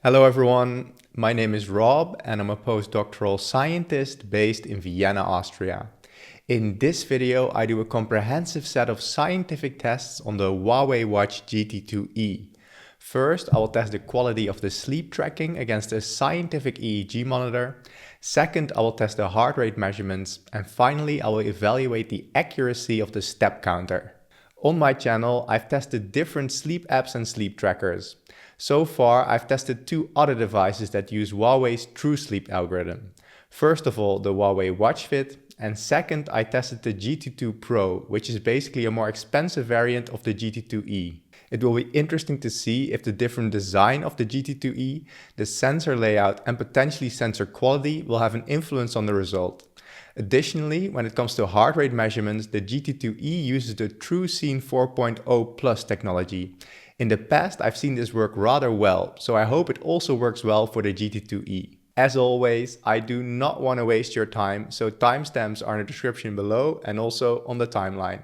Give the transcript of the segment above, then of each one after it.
Hello everyone, my name is Rob and I'm a postdoctoral scientist based in Vienna, Austria. In this video, I do a comprehensive set of scientific tests on the Huawei Watch GT2e. First, I will test the quality of the sleep tracking against a scientific EEG monitor. Second, I will test the heart rate measurements. And finally, I will evaluate the accuracy of the step counter. On my channel, I've tested different sleep apps and sleep trackers. So far, I've tested two other devices that use Huawei's True Sleep algorithm. First of all, the Huawei Watch Fit, and second, I tested the GT2 Pro, which is basically a more expensive variant of the GT2e. It will be interesting to see if the different design of the GT2e, the sensor layout and potentially sensor quality will have an influence on the result. Additionally, when it comes to heart rate measurements, the GT2e uses the TrueScene 4.0 Plus technology. In the past, I've seen this work rather well, so I hope it also works well for the GT2e. As always, I do not want to waste your time, so timestamps are in the description below and also on the timeline.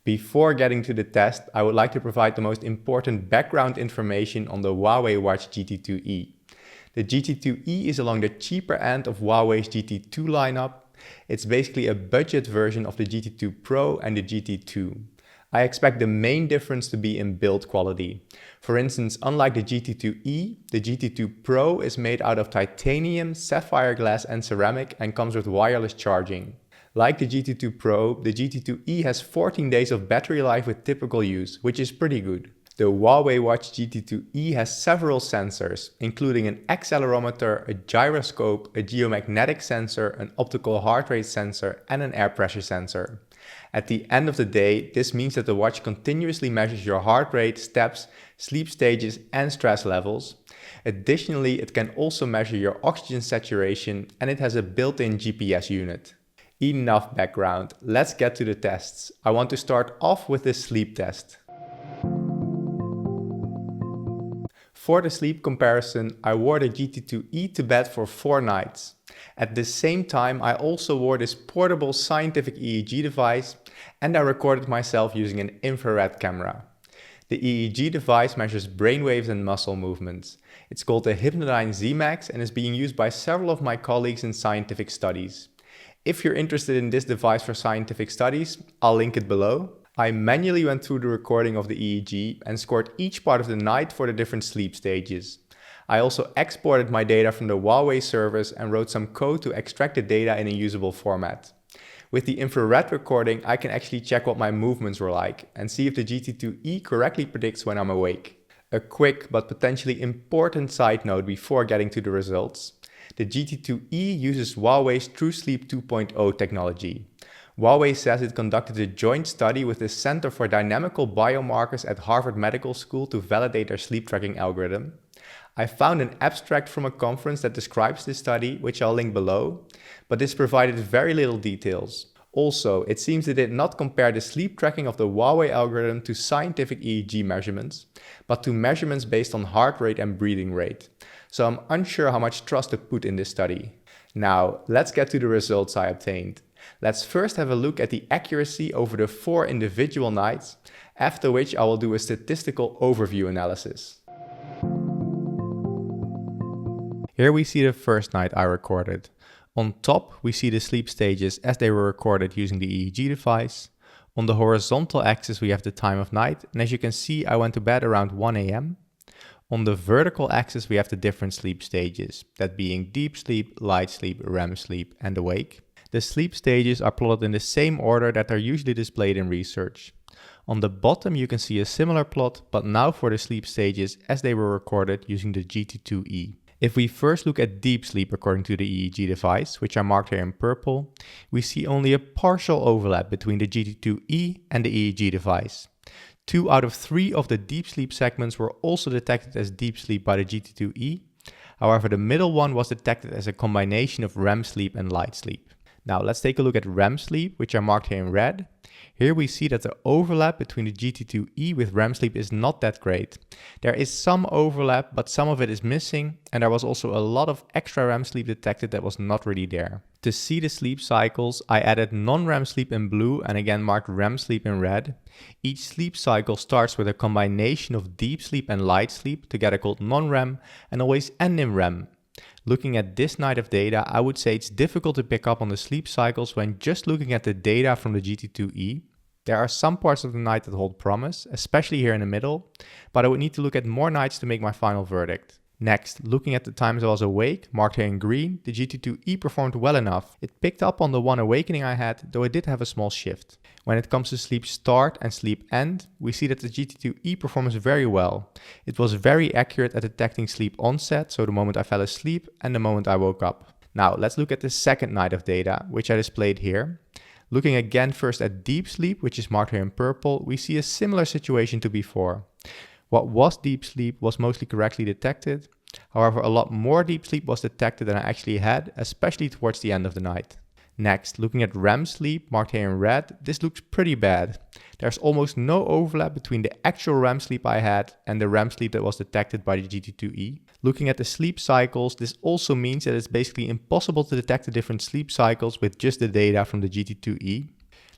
Before getting to the test, I would like to provide the most important background information on the Huawei Watch GT2e. The GT2e is along the cheaper end of Huawei's GT2 lineup. It's basically a budget version of the GT2 Pro and the GT2. I expect the main difference to be in build quality. For instance, unlike the GT2e, the GT2 Pro is made out of titanium, sapphire glass and ceramic and comes with wireless charging. Like the GT2 Pro, the GT2e has 14 days of battery life with typical use, which is pretty good. The Huawei Watch GT2e has several sensors, including an accelerometer, a gyroscope, a geomagnetic sensor, an optical heart rate sensor, and an air pressure sensor. At the end of the day, this means that the watch continuously measures your heart rate, steps, sleep stages, and stress levels. Additionally, it can also measure your oxygen saturation, and it has a built-in GPS unit. Enough background, let's get to the tests. I want to start off with the sleep test. For the sleep comparison, I wore the GT2e to bed for 4 nights. At the same time, I also wore this portable scientific EEG device and I recorded myself using an infrared camera. The EEG device measures brainwaves and muscle movements. It's called the Hypnodyne ZMax and is being used by several of my colleagues in scientific studies. If you're interested in this device for scientific studies, I'll link it below. I manually went through the recording of the EEG and scored each part of the night for the different sleep stages. I also exported my data from the Huawei servers and wrote some code to extract the data in a usable format. With the infrared recording, I can actually check what my movements were like and see if the GT2e correctly predicts when I'm awake. A quick but potentially important side note before getting to the results. The GT2e uses Huawei's True Sleep 2.0 technology. Huawei says it conducted a joint study with the Center for Dynamical Biomarkers at Harvard Medical School to validate their sleep tracking algorithm. I found an abstract from a conference that describes this study, which I'll link below, but this provided very little details. Also, it seems they did not compare the sleep tracking of the Huawei algorithm to scientific EEG measurements, but to measurements based on heart rate and breathing rate. So I'm unsure how much trust to put in this study. Now, let's get to the results I obtained. Let's first have a look at the accuracy over the 4 individual nights, after which I will do a statistical overview analysis. Here we see the first night I recorded. On top, we see the sleep stages as they were recorded using the EEG device. On the horizontal axis, we have the time of night, and as you can see, I went to bed around 1 AM. On the vertical axis, we have the different sleep stages, that being deep sleep, light sleep, REM sleep, and awake. The sleep stages are plotted in the same order that are usually displayed in research. On the bottom, you can see a similar plot, but now for the sleep stages as they were recorded using the GT2e. If we first look at deep sleep according to the EEG device, which I marked here in purple, we see only a partial overlap between the GT2e and the EEG device. 2 out of 3 of the deep sleep segments were also detected as deep sleep by the GT2e. However, the middle one was detected as a combination of REM sleep and light sleep. Now let's take a look at REM sleep, which are marked here in red. Here we see that the overlap between the GT2E with REM sleep is not that great. There is some overlap, but some of it is missing, and there was also a lot of extra REM sleep detected that was not really there. To see the sleep cycles, I added non-REM sleep in blue and again marked REM sleep in red. Each sleep cycle starts with a combination of deep sleep and light sleep, together called non-REM, and always end in REM. Looking at this night of data, I would say it's difficult to pick up on the sleep cycles when just looking at the data from the GT2E. There are some parts of the night that hold promise, especially here in the middle, but I would need to look at more nights to make my final verdict. Next, looking at the times I was awake, marked here in green, the GT2E performed well enough. It picked up on the one awakening I had, though it did have a small shift. When it comes to sleep start and sleep end, we see that the GT2E performs very well. It was very accurate at detecting sleep onset, so the moment I fell asleep and the moment I woke up. Now let's look at the second night of data, which I displayed here. Looking again first at deep sleep, which is marked here in purple, we see a similar situation to before. What was deep sleep was mostly correctly detected. However, a lot more deep sleep was detected than I actually had, especially towards the end of the night. Next, looking at REM sleep, marked here in red, this looks pretty bad. There's almost no overlap between the actual REM sleep I had and the REM sleep that was detected by the GT2E. Looking at the sleep cycles, this also means that it's basically impossible to detect the different sleep cycles with just the data from the GT2E.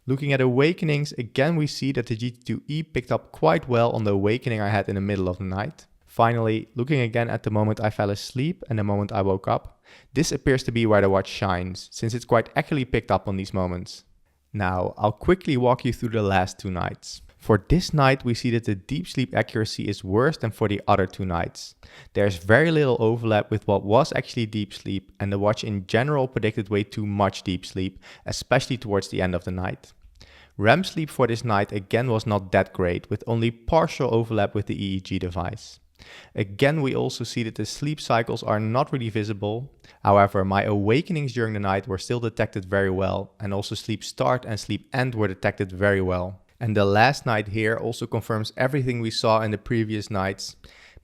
Looking at awakenings, again we see that the GT2E picked up quite well on the awakening I had in the middle of the night. Finally, looking again at the moment I fell asleep and the moment I woke up, this appears to be where the watch shines, since it's quite accurately picked up on these moments. Now, I'll quickly walk you through the last two nights. For this night, we see that the deep sleep accuracy is worse than for the other two nights. There's very little overlap with what was actually deep sleep, and the watch in general predicted way too much deep sleep, especially towards the end of the night. REM sleep for this night again was not that great, with only partial overlap with the EEG device. Again, we also see that the sleep cycles are not really visible. However, my awakenings during the night were still detected very well, and also sleep start and sleep end were detected very well. And the last night here also confirms everything we saw in the previous nights.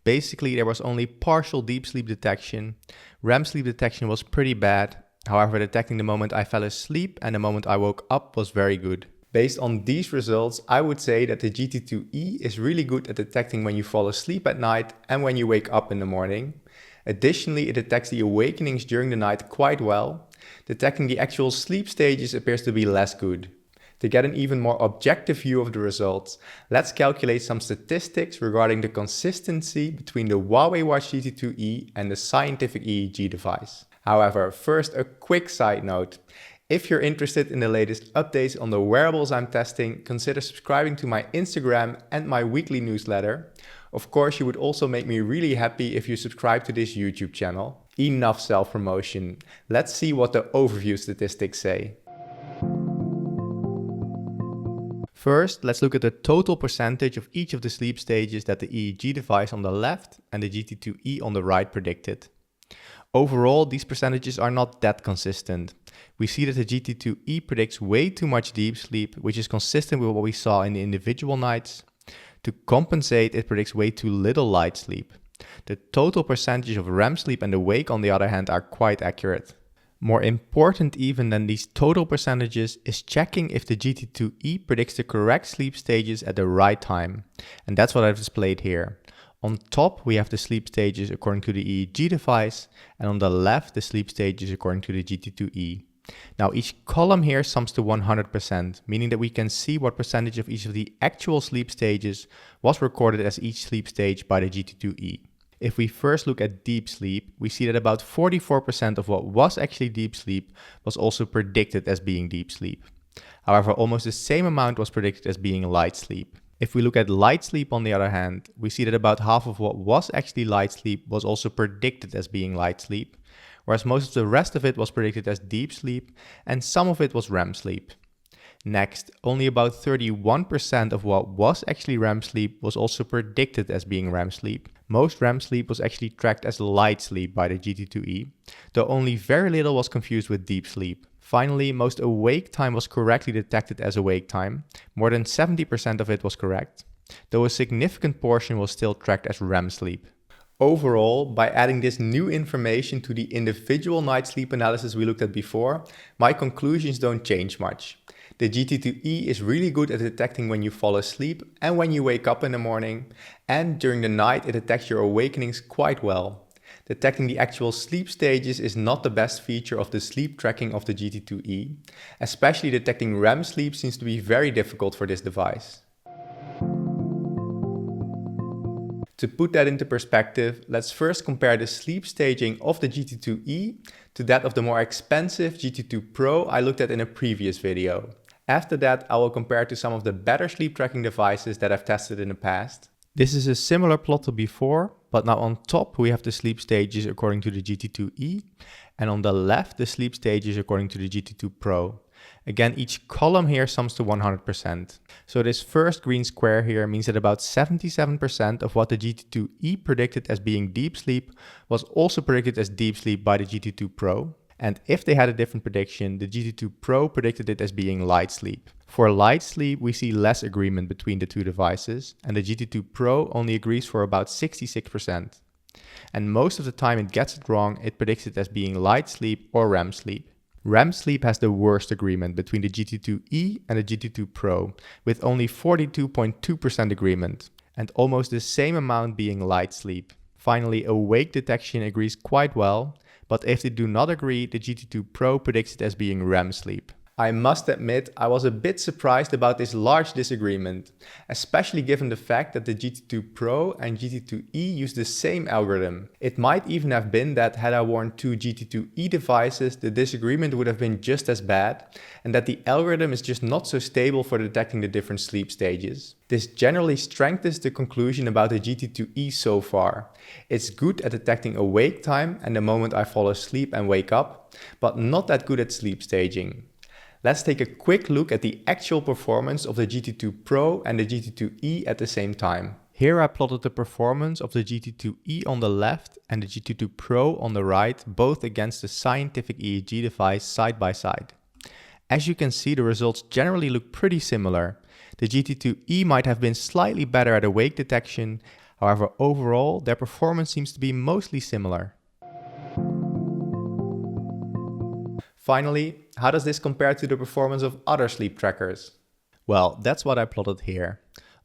Basically, there was only partial deep sleep detection. REM sleep detection was pretty bad. However, detecting the moment I fell asleep and the moment I woke up was very good. Based on these results, I would say that the GT2E is really good at detecting when you fall asleep at night and when you wake up in the morning. Additionally, it detects the awakenings during the night quite well. Detecting the actual sleep stages appears to be less good. To get an even more objective view of the results, let's calculate some statistics regarding the consistency between the Huawei Watch GT2E and the scientific EEG device. However, first a quick side note. If you're interested in the latest updates on the wearables I'm testing, consider subscribing to my Instagram and my weekly newsletter. Of course, you would also make me really happy if you subscribe to this YouTube channel. Enough self-promotion. Let's see what the overview statistics say. First, let's look at the total percentage of each of the sleep stages that the EEG device on the left and the GT2E on the right predicted. Overall, these percentages are not that consistent. We see that the GT2E predicts way too much deep sleep, which is consistent with what we saw in the individual nights. To compensate, it predicts way too little light sleep. The total percentage of REM sleep and awake, on the other hand, are quite accurate. More important even than these total percentages is checking if the GT2E predicts the correct sleep stages at the right time. And that's what I've displayed here. On top, we have the sleep stages according to the EEG device, and on the left, the sleep stages according to the GT2E. Now, each column here sums to 100%, meaning that we can see what percentage of each of the actual sleep stages was recorded as each sleep stage by the GT2E. If we first look at deep sleep, we see that about 44% of what was actually deep sleep was also predicted as being deep sleep. However, almost the same amount was predicted as being light sleep. If we look at light sleep on the other hand, we see that about half of what was actually light sleep was also predicted as being light sleep, whereas most of the rest of it was predicted as deep sleep and some of it was REM sleep. Next, only about 31% of what was actually REM sleep was also predicted as being REM sleep. Most REM sleep was actually tracked as light sleep by the GT2E, though only very little was confused with deep sleep. Finally, most awake time was correctly detected as awake time. More than 70% of it was correct, though a significant portion was still tracked as REM sleep. Overall, by adding this new information to the individual night sleep analysis we looked at before, my conclusions don't change much. The GT2E is really good at detecting when you fall asleep and when you wake up in the morning, and during the night it detects your awakenings quite well. Detecting the actual sleep stages is not the best feature of the sleep tracking of the GT2E, especially detecting REM sleep seems to be very difficult for this device. To put that into perspective, let's first compare the sleep staging of the GT2E to that of the more expensive GT2 Pro I looked at in a previous video. After that, I will compare to some of the better sleep tracking devices that I've tested in the past. This is a similar plot to before, but now on top we have the sleep stages according to the GT2E, and on the left the sleep stages according to the GT2 Pro. Again, each column here sums to 100%. So this first green square here means that about 77% of what the GT2E predicted as being deep sleep was also predicted as deep sleep by the GT2 Pro. And if they had a different prediction, the GT2 Pro predicted it as being light sleep. For light sleep, we see less agreement between the two devices, and the GT2 Pro only agrees for about 66%. And most of the time it gets it wrong, it predicts it as being light sleep or REM sleep. REM sleep has the worst agreement between the GT2E and the GT2 Pro, with only 42.2% agreement, and almost the same amount being light sleep. Finally, awake detection agrees quite well, but if they do not agree, the GT2 Pro predicts it as being REM sleep. I must admit, I was a bit surprised about this large disagreement, especially given the fact that the GT2 Pro and GT2E use the same algorithm. It might even have been that had I worn two GT2E devices, the disagreement would have been just as bad, and that the algorithm is just not so stable for detecting the different sleep stages. This generally strengthens the conclusion about the GT2E so far. It's good at detecting awake time and the moment I fall asleep and wake up, but not that good at sleep staging. Let's take a quick look at the actual performance of the GT2 Pro and the GT2E at the same time. Here I plotted the performance of the GT2E on the left and the GT2 Pro on the right, both against the scientific EEG device side by side. As you can see, the results generally look pretty similar. The GT2E might have been slightly better at awake detection, however overall their performance seems to be mostly similar. Finally, how does this compare to the performance of other sleep trackers? Well, that's what I plotted here.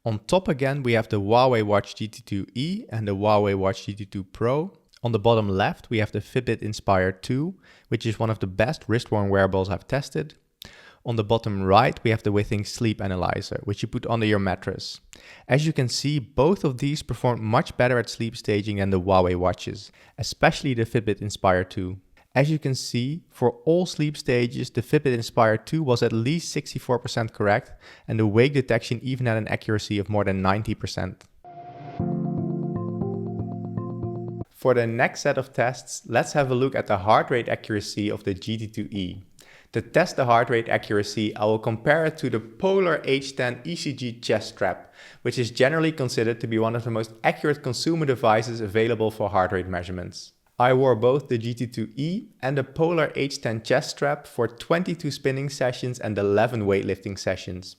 On top again we have the Huawei Watch GT2E and the Huawei Watch GT2 Pro. On the bottom left we have the Fitbit Inspire 2, which is one of the best wrist-worn wearables I've tested. On the bottom right we have the Withings Sleep Analyzer, which you put under your mattress. As you can see, both of these perform much better at sleep staging than the Huawei watches, especially the Fitbit Inspire 2. As you can see, for all sleep stages, the Fitbit Inspire 2 was at least 64% correct, and the wake detection even had an accuracy of more than 90%. For the next set of tests, let's have a look at the heart rate accuracy of the GT2E. To test the heart rate accuracy, I will compare it to the Polar H10 ECG chest strap, which is generally considered to be one of the most accurate consumer devices available for heart rate measurements. I wore both the GT2E and the Polar H10 chest strap for 22 spinning sessions and 11 weightlifting sessions.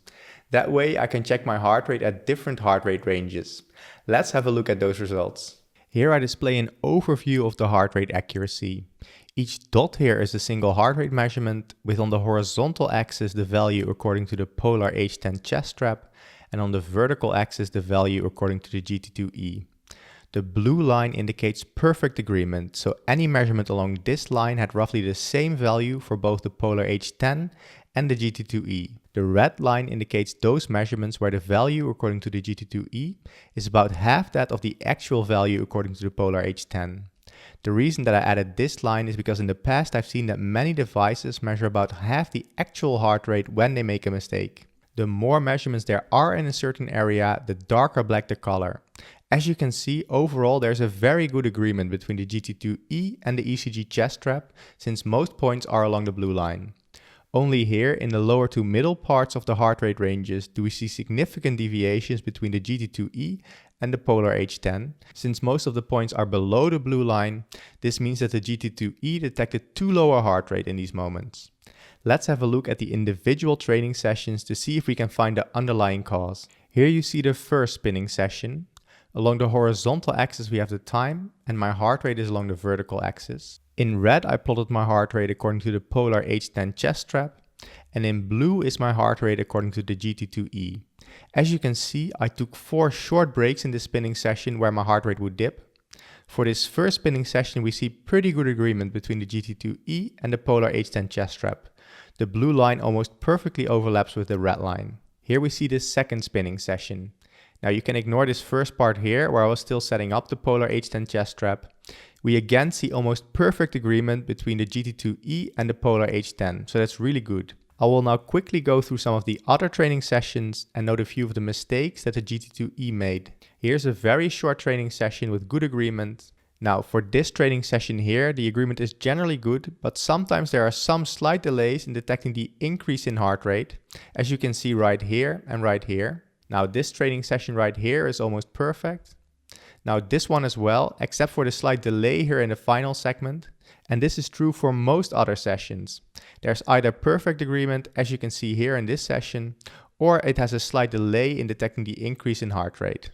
That way I can check my heart rate at different heart rate ranges. Let's have a look at those results. Here I display an overview of the heart rate accuracy. Each dot here is a single heart rate measurement, with on the horizontal axis the value according to the Polar H10 chest strap, and on the vertical axis the value according to the GT2E. The blue line indicates perfect agreement, so any measurement along this line had roughly the same value for both the Polar H10 and the GT2E. The red line indicates those measurements where the value according to the GT2E is about half that of the actual value according to the Polar H10. The reason that I added this line is because in the past I've seen that many devices measure about half the actual heart rate when they make a mistake. The more measurements there are in a certain area, the darker black the color. As you can see, overall there's a very good agreement between the GT2E and the ECG chest strap, since most points are along the blue line. Only here in the lower to middle parts of the heart rate ranges do we see significant deviations between the GT2E and the Polar H10. Since most of the points are below the blue line, this means that the GT2E detected too low a heart rate in these moments. Let's have a look at the individual training sessions to see if we can find the underlying cause. Here you see the first spinning session. Along the horizontal axis we have the time, and my heart rate is along the vertical axis. In red I plotted my heart rate according to the Polar H10 chest strap, and in blue is my heart rate according to the GT2E. As you can see, I took 4 short breaks in this spinning session where my heart rate would dip. For this first spinning session we see pretty good agreement between the GT2E and the Polar H10 chest strap. The blue line almost perfectly overlaps with the red line. Here we see this second spinning session. Now you can ignore this first part here where I was still setting up the Polar H10 chest strap. We again see almost perfect agreement between the GT2E and the Polar H10, so that's really good. I will now quickly go through some of the other training sessions and note a few of the mistakes that the GT2E made. Here's a very short training session with good agreement. Now for this training session here, the agreement is generally good, but sometimes there are some slight delays in detecting the increase in heart rate, as you can see right here and right here. Now this training session right here is almost perfect. Now this one as well, except for the slight delay here in the final segment. And this is true for most other sessions. There's either perfect agreement, as you can see here in this session, or it has a slight delay in detecting the increase in heart rate.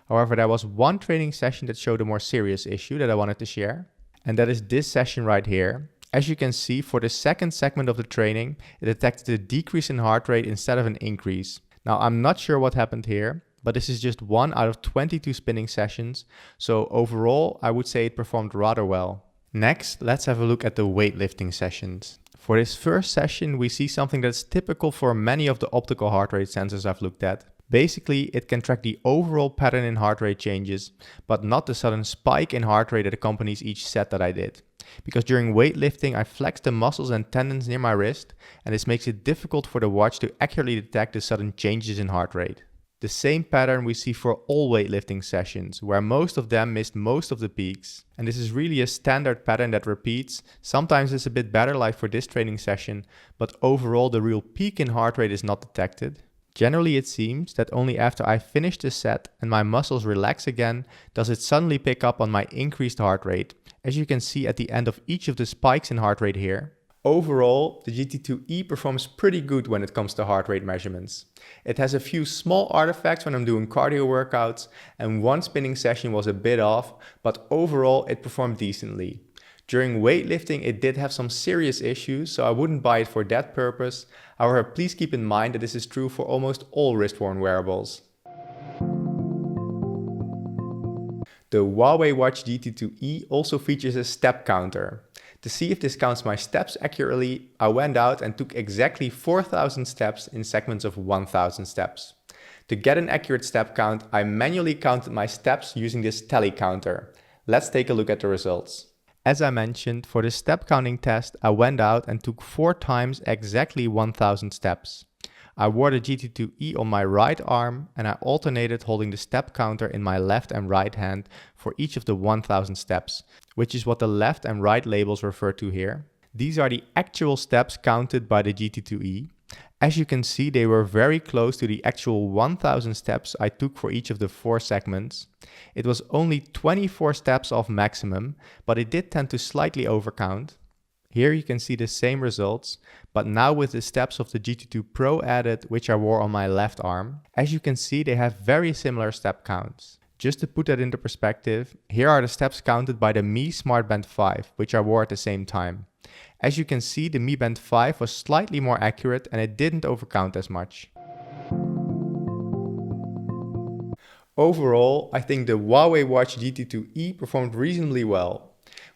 However, there was one training session that showed a more serious issue that I wanted to share, and that is this session right here. As you can see, for the second segment of the training, it detected a decrease in heart rate instead of an increase. Now, I'm not sure what happened here, but this is just 1 out of 22 spinning sessions, so overall, I would say it performed rather well. Next, let's have a look at the weightlifting sessions. For this first session, we see something that's typical for many of the optical heart rate sensors I've looked at. Basically, it can track the overall pattern in heart rate changes, but not the sudden spike in heart rate that accompanies each set that I did. Because during weightlifting, I flex the muscles and tendons near my wrist, and this makes it difficult for the watch to accurately detect the sudden changes in heart rate. The same pattern we see for all weightlifting sessions, where most of them missed most of the peaks. And this is really a standard pattern that repeats. Sometimes it's a bit better like for this training session, but overall the real peak in heart rate is not detected. Generally it seems that only after I finish the set and my muscles relax again, does it suddenly pick up on my increased heart rate, as you can see at the end of each of the spikes in heart rate here. Overall, the GT2E performs pretty good when it comes to heart rate measurements. It has a few small artifacts when I'm doing cardio workouts, and one spinning session was a bit off, but overall it performed decently. During weightlifting it did have some serious issues, so I wouldn't buy it for that purpose. However, please keep in mind that this is true for almost all wrist-worn wearables. The Huawei Watch GT2E also features a step counter. To see if this counts my steps accurately, I went out and took exactly 4,000 steps in segments of 1,000 steps. To get an accurate step count, I manually counted my steps using this tally counter. Let's take a look at the results. As I mentioned, for the step counting test, I went out and took 4 times exactly 1,000 steps. I wore the GT2E on my right arm and I alternated holding the step counter in my left and right hand for each of the 1,000 steps, which is what the left and right labels refer to here. These are the actual steps counted by the GT2E. As you can see, they were very close to the actual 1,000 steps I took for each of the 4 segments. It was only 24 steps off maximum, but it did tend to slightly overcount. Here you can see the same results, but now with the steps of the GT2 Pro added, which I wore on my left arm. As you can see, they have very similar step counts. Just to put that into perspective, here are the steps counted by the Mi Smart Band 5, which I wore at the same time. As you can see, the Mi Band 5 was slightly more accurate and it didn't overcount as much. Overall, I think the Huawei Watch GT2E performed reasonably well.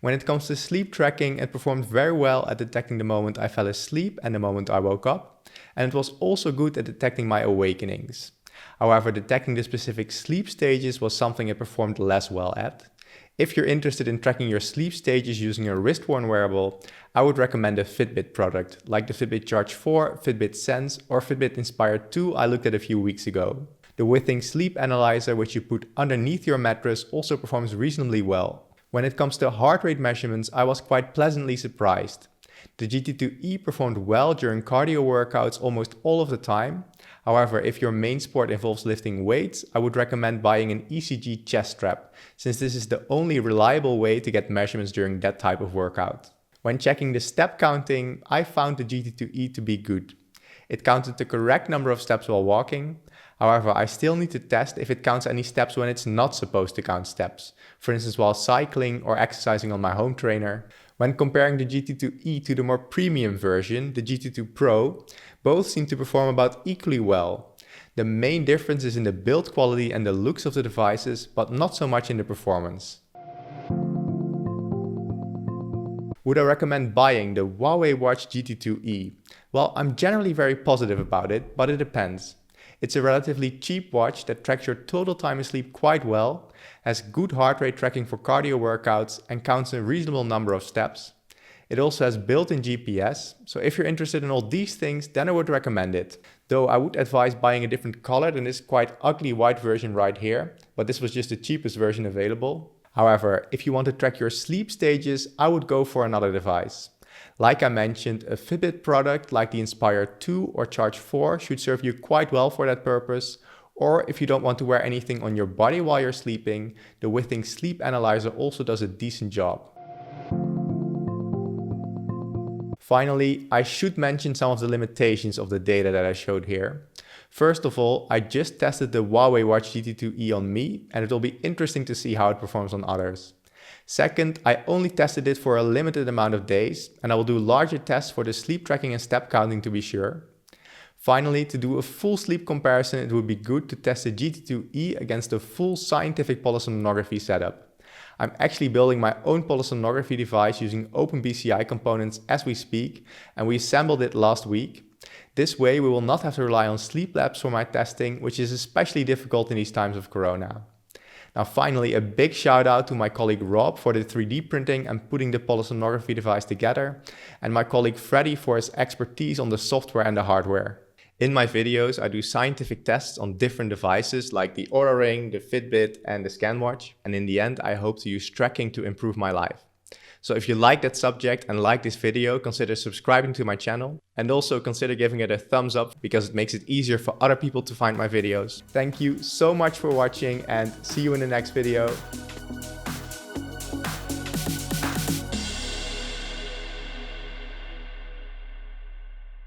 When it comes to sleep tracking, it performed very well at detecting the moment I fell asleep and the moment I woke up, and it was also good at detecting my awakenings. However, detecting the specific sleep stages was something it performed less well at. If you're interested in tracking your sleep stages using a wrist-worn wearable, I would recommend a Fitbit product, like the Fitbit Charge 4, Fitbit Sense, or Fitbit Inspire 2 I looked at a few weeks ago. The Withings Sleep Analyzer, which you put underneath your mattress, also performs reasonably well. When it comes to heart rate measurements, I was quite pleasantly surprised. The GT2E performed well during cardio workouts almost all of the time. However, if your main sport involves lifting weights, I would recommend buying an ECG chest strap, since this is the only reliable way to get measurements during that type of workout. When checking the step counting, I found the GT2E to be good. It counted the correct number of steps while walking. However, I still need to test if it counts any steps when it's not supposed to count steps, for instance while cycling or exercising on my home trainer. When comparing the GT2e to the more premium version, the GT2 Pro, both seem to perform about equally well. The main difference is in the build quality and the looks of the devices, but not so much in the performance. Would I recommend buying the Huawei Watch GT2e? Well, I'm generally very positive about it, but it depends. It's a relatively cheap watch that tracks your total time asleep quite well, has good heart rate tracking for cardio workouts and counts a reasonable number of steps. It also has built-in GPS, so if you're interested in all these things, then I would recommend it. Though I would advise buying a different color than this quite ugly white version right here, but this was just the cheapest version available. However, if you want to track your sleep stages, I would go for another device. Like I mentioned, a Fitbit product like the Inspire 2 or Charge 4 should serve you quite well for that purpose. Or if you don't want to wear anything on your body while you're sleeping, the Withings Sleep Analyzer also does a decent job. Finally, I should mention some of the limitations of the data that I showed here. First of all, I just tested the Huawei Watch GT2e on me, and it will be interesting to see how it performs on others. Second, I only tested it for a limited amount of days, and I will do larger tests for the sleep tracking and step counting to be sure. Finally, to do a full sleep comparison, it would be good to test the GT2e against a full scientific polysomnography setup. I'm actually building my own polysomnography device using OpenBCI components as we speak, and we assembled it last week. This way we will not have to rely on sleep labs for my testing, which is especially difficult in these times of Corona. Now finally, a big shout out to my colleague Rob for the 3D printing and putting the polysomnography device together, and my colleague Freddy for his expertise on the software and the hardware. In my videos, I do scientific tests on different devices like the Oura Ring, the Fitbit and the Scanwatch, and in the end I hope to use tracking to improve my life. So if you like that subject and like this video, consider subscribing to my channel and also consider giving it a thumbs up because it makes it easier for other people to find my videos. Thank you so much for watching and see you in the next video.